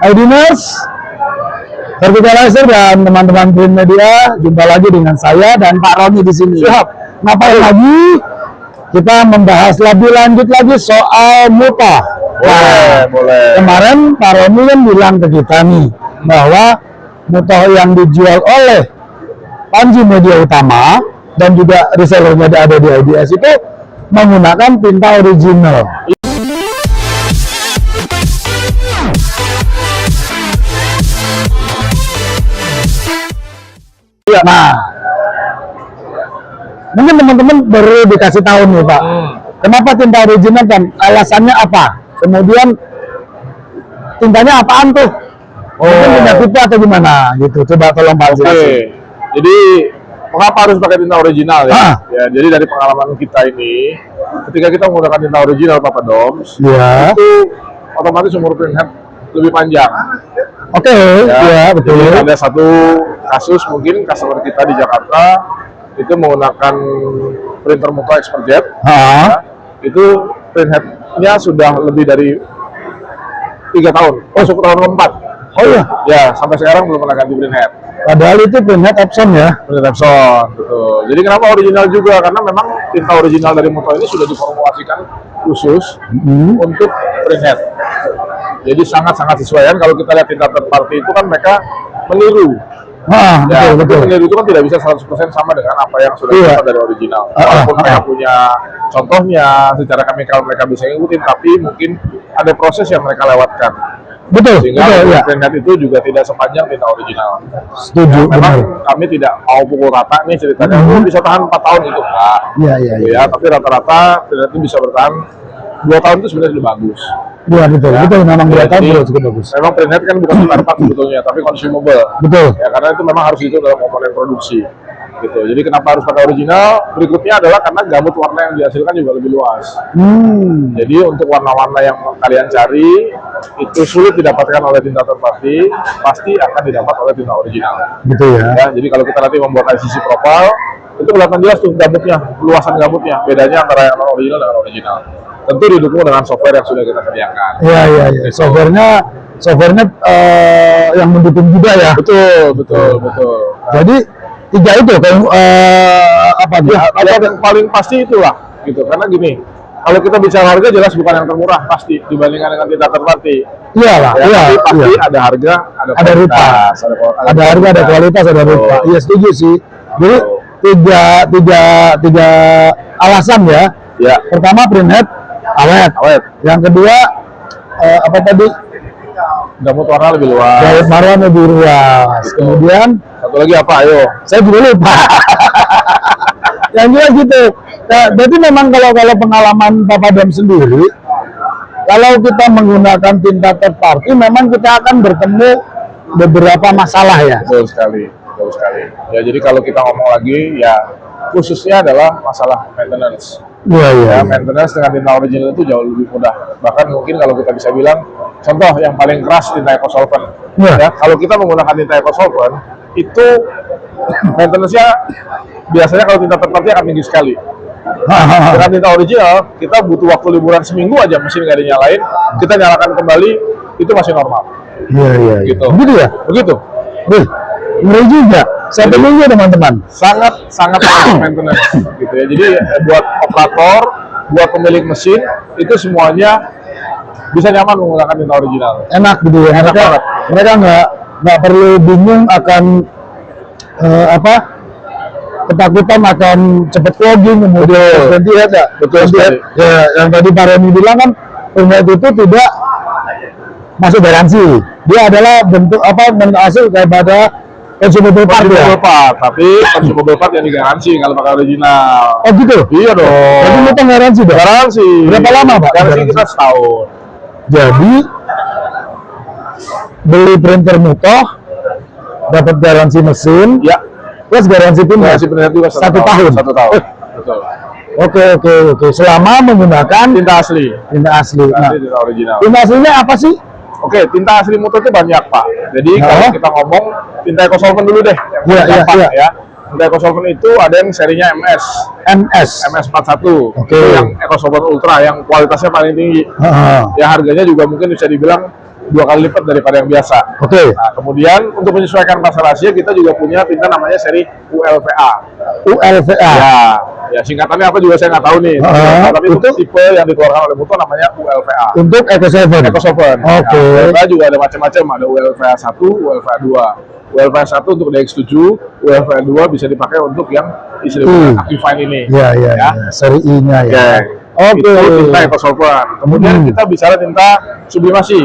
Hai Dimas, Verticalizer dan teman-teman print media, jumpa lagi dengan saya dan Pak Roni di sini. Siap. Ngapain lagi? Kita membahas lebih lanjut lagi soal muta. Boleh. Kemarin Pak Roni kan bilang ke kita nih bahwa muta yang dijual oleh Panji Media Utama dan juga resellernya ada di IDS itu menggunakan tinta original. Nah, mungkin teman-teman baru dikasih tahu nih Pak, kenapa tinta original dan alasannya apa? Kemudian tintanya apaan tuh? Mungkin punya tipe atau gimana gitu? Coba tolong Pak. Jadi mengapa harus pakai tinta original ya? Ya, jadi dari pengalaman kita ini, ketika kita menggunakan tinta original Papa Doms, itu otomatis umur print head lebih panjang. Ya, betul. Jadi ada satu kasus mungkin customer kita di Jakarta itu menggunakan printer muka ExpertJet, itu print headnya sudah lebih dari 3 tahun, masuk ke tahun keempat. Ya, sampai sekarang belum pernah ganti print head. Padahal itu print head Epson ya? Print head Epson, betul. Jadi kenapa original juga? Karena memang tinta original dari muka ini sudah diformulasikan khusus untuk print head. Jadi sangat-sangat sesuaian. Kalau kita lihat tinta third party itu kan mereka meniru. Betul. Meniru itu kan tidak bisa 100% sama dengan apa yang sudah didapat dari original. Walaupun mereka punya contohnya, secara chemical mereka bisa ngikutin, tapi mungkin ada proses yang mereka lewatkan. Sehingga print head itu juga tidak sepanjang tinta original. Setuju. Memang kami tidak mau pukul rata nih ceritanya. Bisa tahan 4 tahun itu enggak. Iya. Tapi rata-rata print head itu bisa bertahan 2 tahun itu sebenarnya sudah bagus. Iya betul. Memang 2 tahun itu cukup bagus. Memang print head kan bukan spare part sebetulnya, tapi consumable. Betul. Ya karena itu memang harus itu dalam komponen produksi. Gitu. Jadi kenapa harus pakai original? Berikutnya adalah karena gamut warna yang dihasilkan juga lebih luas. Jadi untuk warna-warna yang kalian cari itu sulit didapatkan oleh tinta third party, pasti akan didapat oleh tinta original. Gitu ya. Jadi kalau kita nanti membuat ICC profile, itu kelihatan jelas tuh gamutnya, luasan gamutnya, bedanya antara yang non original dengan original. Tentu didukung dengan software yang sudah kita sediakan. Iya. Softwarenya yang mendukung juga ya. Betul. Jadi 3 itu kan yang paling pasti itulah gitu. Karena gini, kalau kita bicara harga jelas bukan yang termurah pasti dibandingkan dengan tinta third party. Tapi pasti ada harga, ada rupa. Ada harga, ada kualitas, ada rupa. Iya setuju sih. Jadi tiga alasan ya. Pertama print head awet. Yang kedua apa tadi? Gamut warna lebih luas. Gamut warna lebih luas. Kemudian satu lagi apa? Ayo. Saya juga lupa. Yang jelas gitu. Nah, berarti memang kalau pengalaman Papa Dom sendiri, kalau kita menggunakan tinta third party, memang kita akan bertemu beberapa masalah ya. Betul sekali. Ya jadi kalau kita ngomong lagi, ya khususnya adalah masalah maintenance. Maintenance dengan tinta original itu jauh lebih mudah. Bahkan mungkin kalau kita bisa bilang, contoh yang paling keras tinta EcoSolvent. Ya, kalau kita menggunakan tinta EcoSolvent, itu maintenance-nya biasanya kalau tinta third party akan tinggi sekali. Dengan tinta original, kita butuh waktu liburan seminggu aja mesin nggak dinyalain, kita nyalakan kembali, itu masih normal. Gitu. Begitu ya? Begitu. Ngeri juga. Saya juga teman-teman. Sangat maintenance gitu ya. Jadi buat operator, buat pemilik mesin itu semuanya bisa nyaman menggunakan tinta original. Enak gitu ya. Mereka nggak perlu bingung akan ketakutan akan cepat clogging kemudian ganti head ya. Betul sekali. Ya, yang tadi Pak Reni bilang kan print head itu tidak masuk garansi. Dia adalah bentuk hasil daripada consumable part ya? Tapi consumable part yang digaransi kalau pakai original. Oh gitu? Iya dong. Jadi kita garansi dong? Garansi. Berapa lama Pak? Garansi kita setahun. Jadi beli printer Mutoh dapat garansi mesin, plus garansi printer juga 1 tahun. 1 tahun. Betul. Oke. Selama menggunakan tinta asli. Nah, tinta original. Tinta aslinya apa sih? Oke, tinta asli Mutoh itu banyak Pak. Jadi kalau kita ngomong tinta EcoSolvent dulu deh. Ya. Tinta EcoSolvent itu ada yang serinya MS41. Itu yang EcoSolvent Ultra yang kualitasnya paling tinggi. Ya harganya juga mungkin bisa dibilang 2 kali lipat daripada yang biasa. Oke. Nah, kemudian untuk menyesuaikan pasar Asia kita juga punya tinta namanya seri ULVA. ULVA. Ya singkatannya apa juga saya nggak tahu nih. Tapi itu tipe yang dikeluarkan oleh Muto namanya ULVA. Untuk Eco 7. Eco 7. Oke. ULVA juga ada macam-macam, ada ULVA 1, ULVA 2. ULVA 1 untuk DX7, ULVA 2 bisa dipakai untuk yang istilahnya Actifine ini. Iya. Seri I-nya ya. Oke. Itu tinta Eco 7. Kemudian kita bicara tinta sublimasi.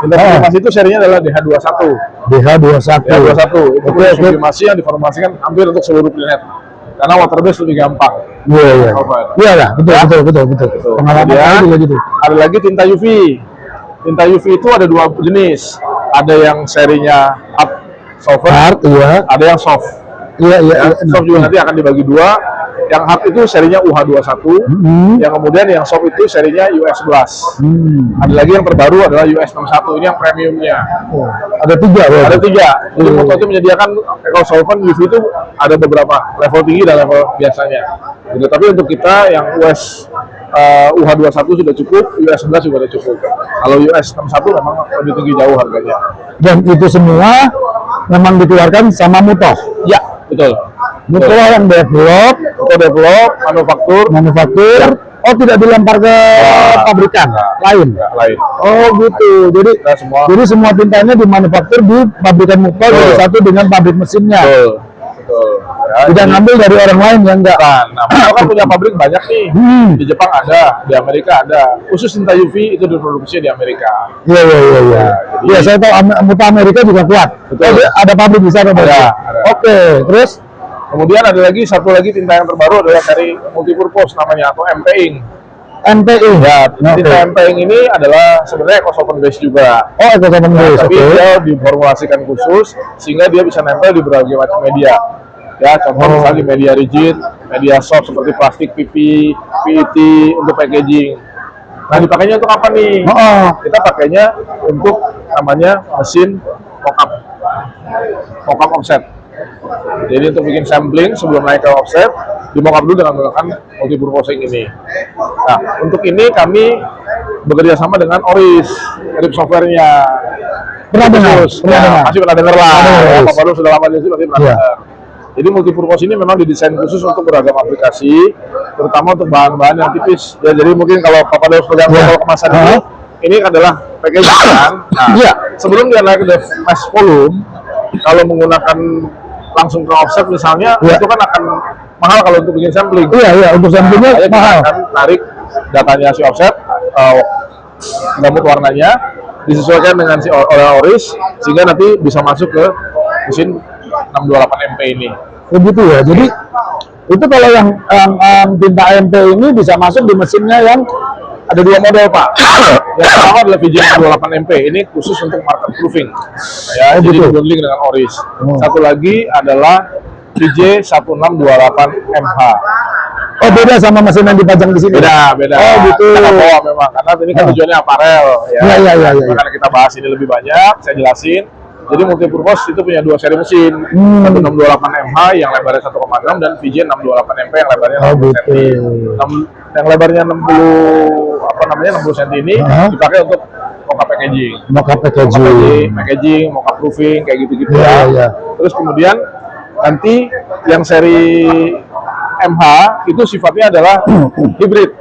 Tinta sublimasi itu serinya adalah DH21. DH21. Itu sublimasi yang diformulasikan hampir untuk seluruh pilihan. Karena water base lebih gampang. Iya. Iya lah, betul. Pengalaman juga gitu. Ada lagi tinta UV. Tinta UV itu ada 2 jenis. Ada yang serinya hard, soft, ada yang soft. Iya. Soft juga nanti akan dibagi 2. Yang hard itu serinya UH21, yang kemudian yang soft itu serinya US11. Ada lagi yang terbaru adalah US61, ini yang premiumnya. Ada 3. Ada 3. Jadi Muto itu menyediakan Eco Solvent UV itu ada beberapa level tinggi dan level biasanya. Gitu. Tapi untuk kita yang UH21 sudah cukup, US11 juga sudah cukup. Kalau US61 memang lebih tinggi jauh harganya. Dan itu semua memang dikeluarkan sama Muto. Ya, betul. Muto yang develop, manufaktur. Oh, tidak dilempar ke pabrikan lain. Oh, gitu. Jadi semua tintanya dimanufaktur di pabrikan Muto, jadi satu dengan pabrik mesinnya. Betul. Ya, tidak ngambil dari orang lain yang enggak. Nah, Muto kan punya pabrik banyak nih. Di Jepang ada, di Amerika ada. Khusus tinta UV itu diproduksi di Amerika. Iya. Iya, saya tahu Muto Amerika juga kuat. Betul. Ada pabrik di sana. Ada. Oke, terus kemudian ada lagi satu lagi tinta yang terbaru adalah seri multipurpose namanya atau MPing. Ya, tinta MPing ini adalah sebenarnya Eco Solvent base juga. Oh, Eco Solvent base. Tapi dia diformulasikan khusus sehingga dia bisa nempel di berbagai macam media. Ya, contoh misalnya media rigid, media soft seperti plastik, PP, PET untuk packaging. Nah, dipakainya untuk apa nih? Kita pakainya untuk namanya mesin mock-up offset. Jadi untuk bikin sampling sebelum naik ke offset, di mock-up dulu dengan menggunakan multipurposing ini. Nah, untuk ini kami bekerja sama dengan Oris, RIP software-nya. Masih pernah dengar lah. Pak Baru sudah lama di sini, pasti pernah dengar. Jadi multipurpose ini memang didesain khusus untuk beragam aplikasi, terutama untuk bahan-bahan yang tipis. Ya, jadi mungkin kalau Pak Baru sudah lihat kemasan ini adalah packaging kan. Nah, sebelum dia naik ke mass volume, kalau menggunakan langsung ke offset misalnya, itu kan akan mahal kalau untuk bikin sampling. Iya, untuk samplingnya mahal. Akan tarik datanya si offset, gamut warnanya, disesuaikan dengan si Oris, sehingga nanti bisa masuk ke mesin 628 MP ini. Begitu ya. Jadi itu kalau yang tinta MP ini bisa masuk di mesinnya yang ada 2 model, Pak. Yang pertama adalah VJ 628 MP. Ini khusus untuk market proofing. Ya, jadi dibundling dengan Oris. Satu lagi adalah VJ 1628 MH. Oh, beda sama mesin yang dipajang di sini. Beda. Oh, gitu. Kita bawa memang karena ini kan tujuannya aparel ya. Iya. Karena kita bahas ini lebih banyak, saya jelasin. Jadi multipurpose itu punya 2 seri mesin, 1628 MH yang lebarnya 1,6 dan VJ 628 MP yang lebarnya 60 cm. Yang lebarnya 60 cm ini dipakai untuk mock-up packaging. Packaging, mock-up proofing kayak gitu-gitu ya. Terus kemudian nanti yang seri MH itu sifatnya adalah hybrid.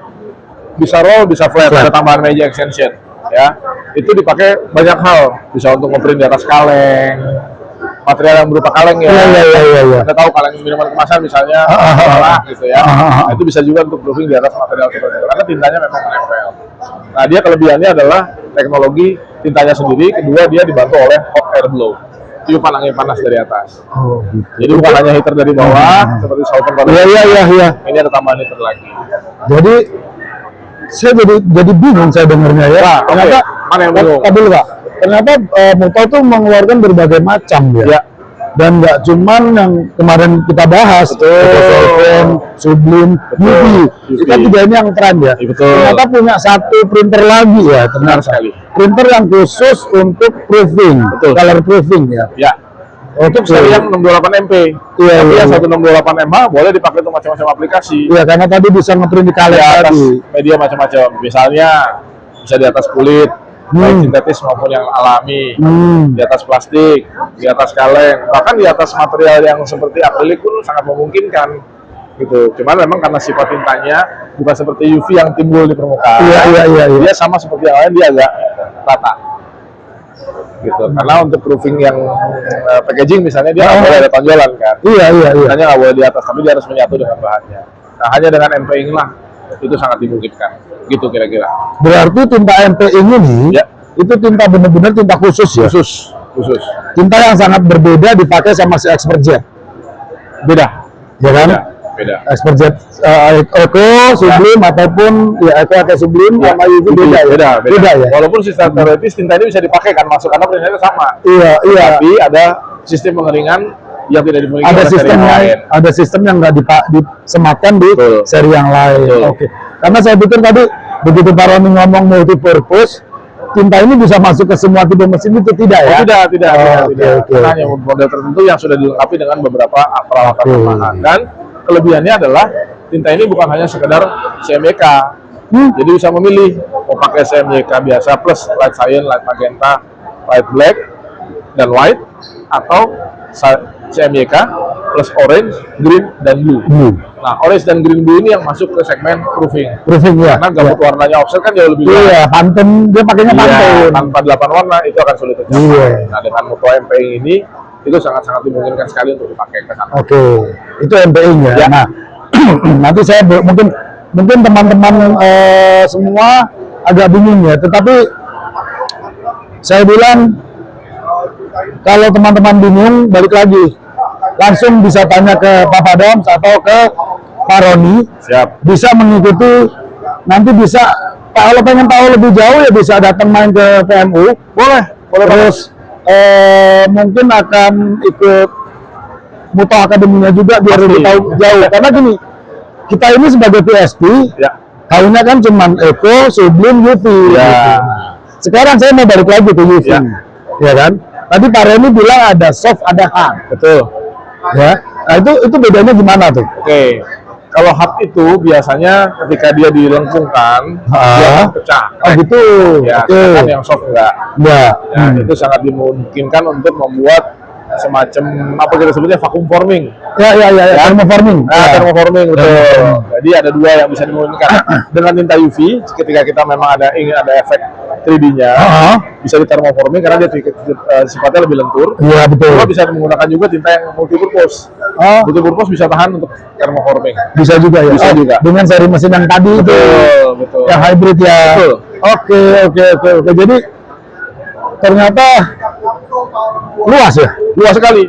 Bisa roll, bisa flat, ada tambahan meja extension ya. Itu dipakai banyak hal, bisa untuk ngeprint di atas kaleng, material yang berupa kaleng ya. Kita tahu kaleng minuman kemasan misalnya, gitu ya. Nah, itu bisa juga untuk proofing di atas material seperti itu, karena tintanya memang menempel. Nah, dia kelebihannya adalah teknologi tintanya sendiri, kedua dia dibantu oleh hot air blow, tiupan angin panas dari atas. Jadi bukan hanya heater dari bawah, seperti solvent pada ini ada tambahan heater lagi. Jadi saya jadi bingung saya dengarnya ya. Ternyata mana yang bingung? Pak. Ternyata Muto tuh mengeluarkan berbagai macam ya. Dan nggak cuman yang kemarin kita bahas, Sublime, UV. Kita tidak ini yang tren ya. Ternyata punya satu printer lagi ya, sekali. Printer yang khusus untuk proofing, color proofing ya. Untuk seri yang 628 MP. Tapi yang 168 MH boleh dipakai untuk macam-macam aplikasi. Iya, karena tadi bisa ngeprint di kaleng atas media macam-macam. Misalnya bisa di atas kulit, baik sintetis maupun yang alami, di atas plastik, di atas kaleng, bahkan di atas material yang seperti akrilik pun sangat memungkinkan gitu. Cuman memang karena sifat tintanya bukan seperti UV yang timbul di permukaan, dia sama seperti yang lain, dia agak rata gitu. Karena untuk proofing yang packaging misalnya dia nggak boleh ada tonjolan kan, makanya nggak boleh di atas, tapi dia harus menyatu dengan bahannya. Nah, hanya dengan MPI inilah itu sangat dimungkinkan gitu kira-kira. Berarti tinta MPI ini itu tinta benar-benar tinta khusus ya? Khusus. Tinta yang sangat berbeda dipakai sama si Expert Jet. Beda, ya kan? Beda. Expert Jet Eco, Sublime ataupun ya Eco atau Sublime sama itu beda ya. Walaupun sistem teoretis tinta ini bisa dipakai kan masuk karena prinsipnya sama. Tapi ada sistem pengeringan yang tidak dimiliki oleh seri yang lain. Ada sistem yang nggak disematkan di seri yang lain. Oke. Karena saya pikir tadi begitu Pak Roni ngomong multi purpose, tinta ini bisa masuk ke semua tipe mesin itu tidak ya? Tidak. Karena hanya model tertentu yang sudah dilengkapi dengan beberapa peralatan tambahan. Dan kelebihannya adalah tinta ini bukan hanya sekedar CMYK. Jadi bisa memilih mau pakai CMYK biasa plus light cyan, light magenta, light black, dan white, atau CMYK plus orange, green, dan blue. Nah, orange dan green blue ini yang masuk ke segmen proofing ya. Karena gabut warnanya offset kan jauh lebih luas. Iya, pantun, dia pakainya pantun. Tanpa 8 warna itu akan sulit tercapai. Nah, dengan Muto MPI ini itu sangat-sangat dimungkinkan sekali untuk dipakai ke sana. Oke, itu MPI-nya. Nah, nanti saya mungkin teman-teman semua agak bingung ya, tetapi saya bilang kalau teman-teman bingung, balik lagi langsung bisa tanya ke Pak Padoms atau ke Pak Roni. Bisa mengikuti, nanti bisa kalau pengen tahu lebih jauh ya bisa datang main ke PMU, boleh terus mungkin akan ikut Muto Akademinya juga biar lebih tahu jauh. Karena gini, kita ini sebagai PSP tahunya kan cuman Eco, Sublime, UV gitu. Sekarang saya mau balik lagi ke UV, ya kan? Tadi Pak Reni bilang ada soft, ada hard. Betul. Ya. Nah, itu bedanya gimana tuh? Oke. Kalau hard itu biasanya ketika dia dilengkungkan, dia akan pecah. Oh gitu. Ya, kan yang soft enggak. Ya. Itu sangat dimungkinkan untuk membuat semacam apa kita sebutnya vacuum forming. Thermoforming. Thermoforming betul. Jadi ada dua yang bisa dimungkinkan. Dengan tinta UV, ketika kita memang ingin ada efek 3D-nya, bisa di thermoforming karena dia sifatnya lebih lentur. Iya betul. Kita bisa menggunakan juga tinta yang multipurpose. Multipurpose bisa tahan untuk thermoforming. Bisa juga ya. Bisa juga. Dengan seri mesin yang tadi betul. Yang hybrid ya. Betul. Oke. Jadi ternyata luas ya. Luas sekali.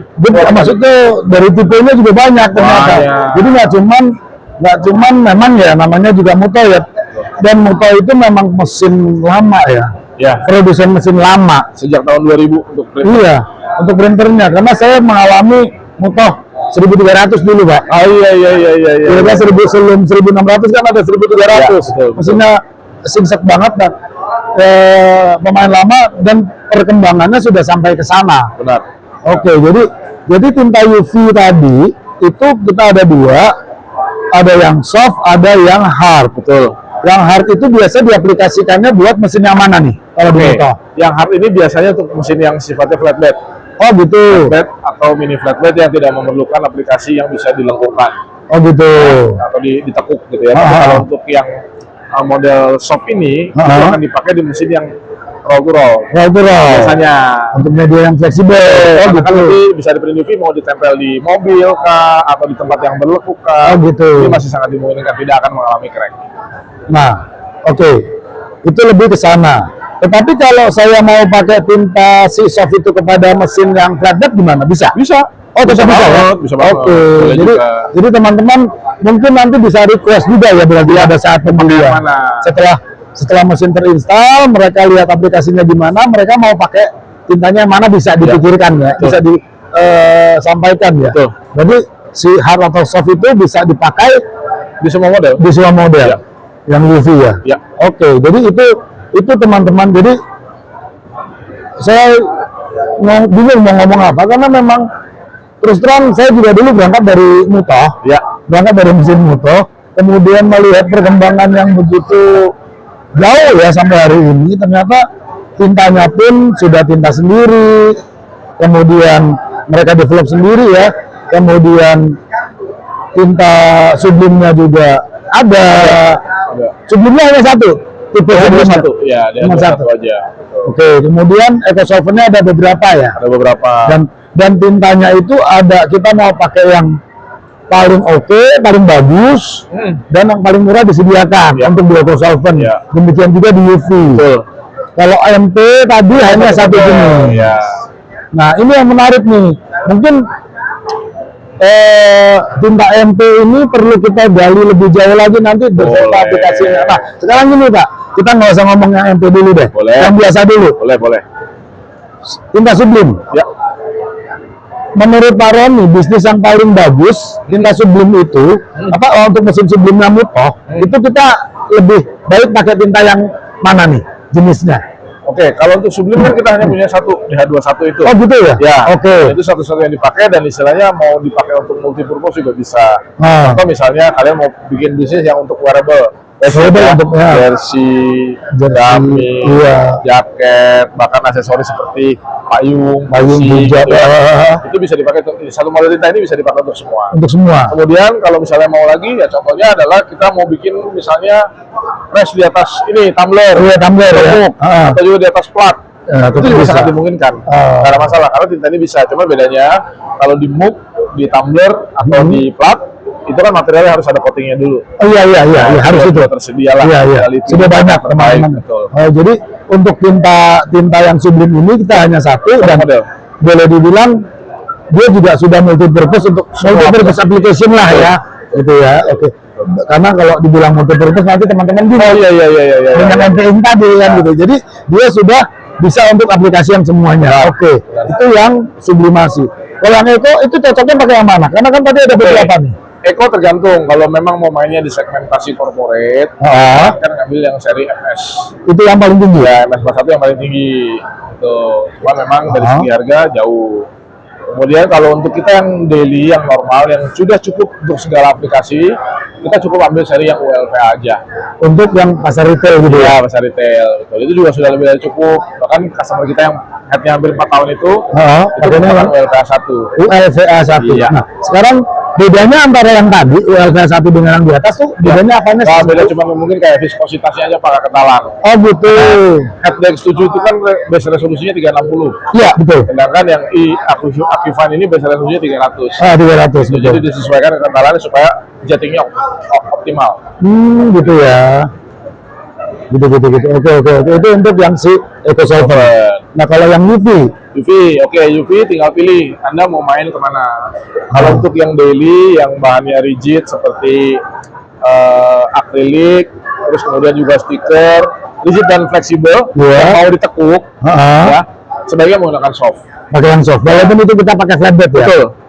Maksudnya dari tipenya juga banyak ternyata. Jadi nggak cuman memang ya namanya juga Muto ya. Dan Muto itu memang mesin lama ya. Produsen mesin lama sejak tahun 2000 untuk printer. Iya, untuk printernya. Karena saya mengalami Muto 1300 dulu, Pak. Iya. Sebelum 1600 kan ada 1300. Betul. Mesinnya singsek banget dan pemain lama dan perkembangannya sudah sampai ke sana. Benar. Oke, jadi tinta UV tadi itu kita ada dua, ada yang soft, ada yang hard. Betul. Yang hard itu biasa diaplikasikannya buat mesin yang mana nih? Kalau di Muto? Yang hard ini biasanya untuk mesin yang sifatnya flatbed. Oh gitu. Flatbed atau mini flatbed yang tidak memerlukan aplikasi yang bisa dilengkungkan. Oh gitu. Atau ditekuk gitu ya. Tapi kalau untuk yang model soft ini itu akan dipakai di mesin yang roll to roll. Biasanya untuk media yang fleksibel. Oh gitu. Nanti bisa di mau ditempel di mobil kah atau di tempat yang berlekuk kah. Oh gitu. Ini masih sangat dimungkinkan tidak akan mengalami crack. Nah, oke. Itu lebih ke sana. Tetapi kalau saya mau pakai tinta si soft itu kepada mesin yang flatbed gimana? Bisa? Bisa. Oh, bisa ya? Bisa banget. Oke. Jadi teman-teman mungkin nanti bisa request juga ya berarti ada saat pembelian. Setelah mesin terinstall, mereka lihat aplikasinya gimana, mereka mau pakai tintanya yang mana bisa dipikirkan ya, bisa disampaikan ya. Betul. Jadi si hard atau soft itu bisa dipakai di semua model. Ya. Yang UV ya. Oke. Jadi itu teman-teman. Jadi saya bingung mau ngomong apa karena memang terus terang saya juga dulu berangkat dari Muto. Berangkat dari mesin Muto, kemudian melihat perkembangan yang begitu jauh ya sampai hari ini, ternyata tintanya pun sudah tinta sendiri, kemudian mereka develop sendiri ya, kemudian tinta sublimnya juga ada. Sublimnya hanya satu, tipe sublim satu, ya, dia cuma satu aja. Oke, kemudian EcoSolventnya ada beberapa ya. Ada beberapa. Dan tintanya itu ada, kita mau pakai yang paling oke, paling bagus, dan yang paling murah disediakan untuk di EcoSolvent. Demikian juga di UV. Betul. Kalau MP tadi hanya satu jenis. Nah, ini yang menarik nih. Mungkin tinta MP ini perlu kita gali lebih jauh lagi nanti beserta aplikasinya. Nah, sekarang gini Pak, kita nggak usah ngomong yang MP dulu deh. Boleh. Yang biasa dulu. Boleh. Tinta sublim. Ya. Menurut Pak Roni, bisnis yang paling bagus tinta sublim itu untuk mesin sublimnya Mutoh, itu kita lebih baik pakai tinta yang mana nih jenisnya? Oke, kalau untuk sublim kan kita hanya punya satu, DH21 itu. Oh gitu ya? Ya, oke. Itu satu-satu yang dipakai dan istilahnya mau dipakai untuk multipurpose juga bisa. Atau misalnya kalian mau bikin bisnis yang untuk wearable, untuk jersey, dummy, jaket, bahkan aksesoris seperti payung, hijab, itu bisa dipakai. Satu model tinta ini bisa dipakai untuk semua. Untuk semua. Kemudian kalau misalnya mau lagi, ya contohnya adalah kita mau bikin misalnya press di atas ini tumbler, tumbler ya. Atau juga di atas plat. Itu juga sangat dimungkinkan. Nggak ada masalah karena tinta ini bisa. Cuma bedanya kalau di mug, di tumbler atau di plat itu kan materialnya harus ada coatingnya dulu. Iya, harus itu. Tersedia lah. Sudah banyak teman-teman. Jadi untuk tinta yang sublim ini kita hanya satu dan boleh dibilang dia juga sudah multipurpose untuk multipurpose application lah ya, gitu ya. Oke. Karena kalau dibilang multipurpose nanti teman-teman bingung. Dengan MPN tadi kan gitu. Jadi dia sudah bisa untuk aplikasi yang semuanya. Oke. Itu yang sublimasi. Kalau yang eco itu cocoknya pakai yang mana? Karena kan tadi ada beberapa nih. Eco tergantung, kalau memang mau mainnya di segmentasi corporate, kan ngambil yang seri MS. Itu yang paling tinggi? Ya, MS 1 yang paling tinggi. Itu. Cuma memang dari segi harga jauh. Kemudian kalau untuk kita yang daily, yang normal, yang sudah cukup untuk segala aplikasi, kita cukup ambil seri yang ULVA aja. Untuk yang pasar retail gitu ya? Pasar retail. Betul. Itu juga sudah lebih dari cukup. Bahkan customer kita yang headnya hampir 4 tahun itu menggunakan ULVA 1. ULVA 1. Iya. Nah, sekarang bedanya antara yang tadi ULVA 1 dengan yang di atas tuh bedanya apanya sih? Beda cuma mungkin kayak viskositasnya aja pada ketalan. Oh gitu. Headdeck 7 itu kan base resolusinya 360. Iya, betul. Sedangkan yang Acufan ini base resolusinya 300. 300. Jadi disesuaikan dengan ketalannya supaya jettingnya optimal. Gitu ya. Gitu. Oke. Itu untuk yang si EcoSolvent. Nah kalau yang UV, UV tinggal pilih Anda mau main kemana. Kalau untuk yang daily, yang bahannya rigid seperti akrilik, terus kemudian juga stiker, rigid dan fleksibel, yang mau ditekuk, ya, sebaiknya menggunakan soft. Pakai yang soft. Walaupun itu kita pakai flatbed ya.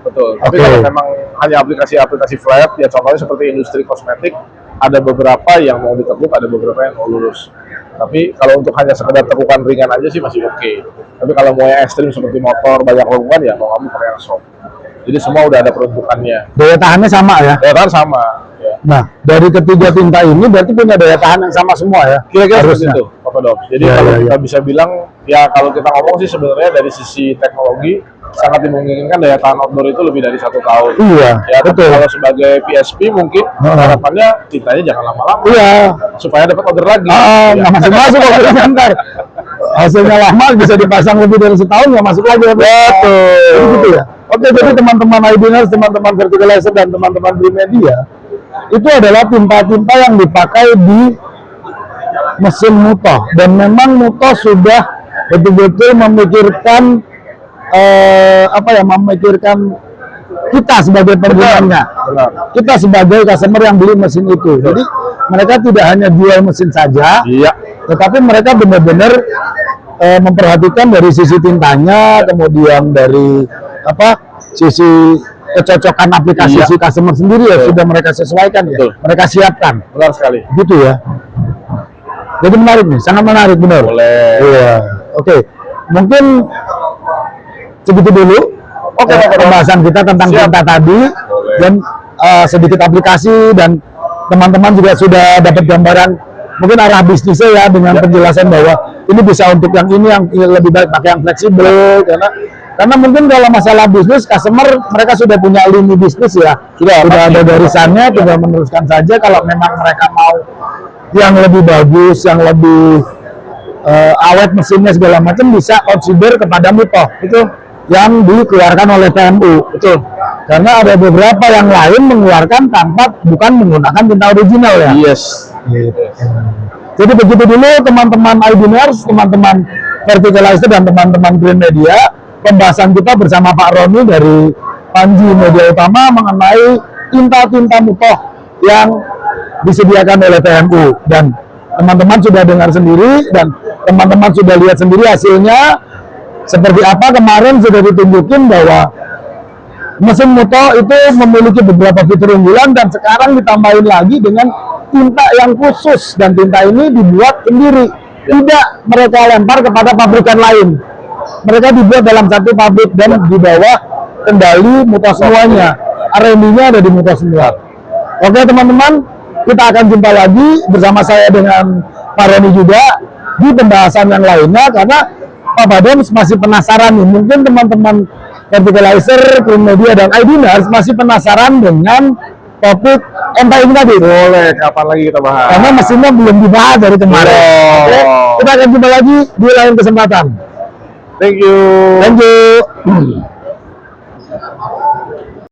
Betul. Tapi kalau memang hanya aplikasi flat, ya contohnya seperti industri kosmetik, ada beberapa yang mau ditekuk, ada beberapa yang mau lurus. Tapi kalau untuk hanya sekedar tekukan ringan aja sih masih oke. Tapi kalau mau yang ekstrim seperti motor, banyak lengkungan ya mau kamu pakai yang soft. Jadi semua udah ada peruntukannya. Daya tahannya sama ya? Daya tahan sama. Ya. Nah, dari ketiga tinta ini berarti punya daya tahan yang sama semua ya? Kira-kira seperti itu, Bapak Dom. Jadi kalau kita bisa bilang, ya kalau kita ngomong sih sebenarnya dari sisi teknologi, sangat dimungkinkan daya tahan outdoor itu lebih dari 1 tahun. Iya, ya, betul. Kalau sebagai PSP mungkin harapannya tintanya jangan lama-lama. Iya. Supaya dapat order lagi. Masih masuk kalau ntar. Hasilnya lama bisa dipasang lebih dari setahun nggak masuk lagi. Betul. Gitu ya. Oke, jadi teman-teman Idiners, teman-teman Verticalizer dan teman-teman Brimedia, itu adalah tinta-tinta yang dipakai di mesin Mutoh. Dan memang Mutoh sudah betul-betul memikirkan memikirkan kita sebagai penggunanya, kita sebagai customer yang beli mesin itu. Jadi mereka tidak hanya jual mesin saja, tetapi mereka benar-benar memperhatikan dari sisi tintanya, kemudian dari sisi kecocokan aplikasi si customer sendiri ya sudah mereka sesuaikan ya, mereka siapkan. Benar sekali. Gitu ya. Jadi menarik nih, sangat menarik benar. Boleh. Iya. Oke. Mungkin segitu dulu pembahasan kita tentang tinta tadi. Boleh. Dan sedikit aplikasi dan teman-teman juga sudah dapat gambaran mungkin arah bisnisnya ya dengan penjelasan bahwa ini bisa untuk yang ini, yang lebih baik pakai yang fleksibel, karena mungkin kalau masalah bisnis, customer mereka sudah punya lini bisnis ya, sudah ada barisannya, tinggal meneruskan saja. Kalau memang mereka mau yang lebih bagus, yang lebih awet mesinnya segala macam, bisa consider kepada Mutoh itu yang dikeluarkan oleh PMU. Betul. Karena ada beberapa yang lain mengeluarkan tanpa bukan menggunakan tinta original ya. Yes. Jadi begitu dulu teman-teman IDNers, teman-teman Verticalizer dan teman-teman Green Media, pembahasan kita bersama Pak Roni dari Panji Media Utama mengenai tinta-tinta Mutoh yang disediakan oleh PMU, dan teman-teman sudah dengar sendiri dan teman-teman sudah lihat sendiri hasilnya seperti apa. Kemarin sudah ditunjukin bahwa mesin Mutoh itu memiliki beberapa fitur unggulan, dan sekarang ditambahin lagi dengan tinta yang khusus, dan tinta ini dibuat sendiri, tidak mereka lempar kepada pabrikan lain. Mereka dibuat dalam satu pabrik dan di bawah kendali Mutoh semuanya. R&D-nya ada di Mutoh semua. Oke teman-teman, kita akan jumpa lagi bersama saya dengan Pak Roni juga di pembahasan yang lainnya, karena Pak Badoms masih penasaran nih. Mungkin teman-teman Verticalizer, Green Media, dan IDNers masih penasaran dengan topik MT ini tadi. Boleh, kapan lagi kita bahas? Karena mesinnya belum dibahas dari kemarin. Oke, kita akan jumpa lagi di lain kesempatan. Thank you. Thank you.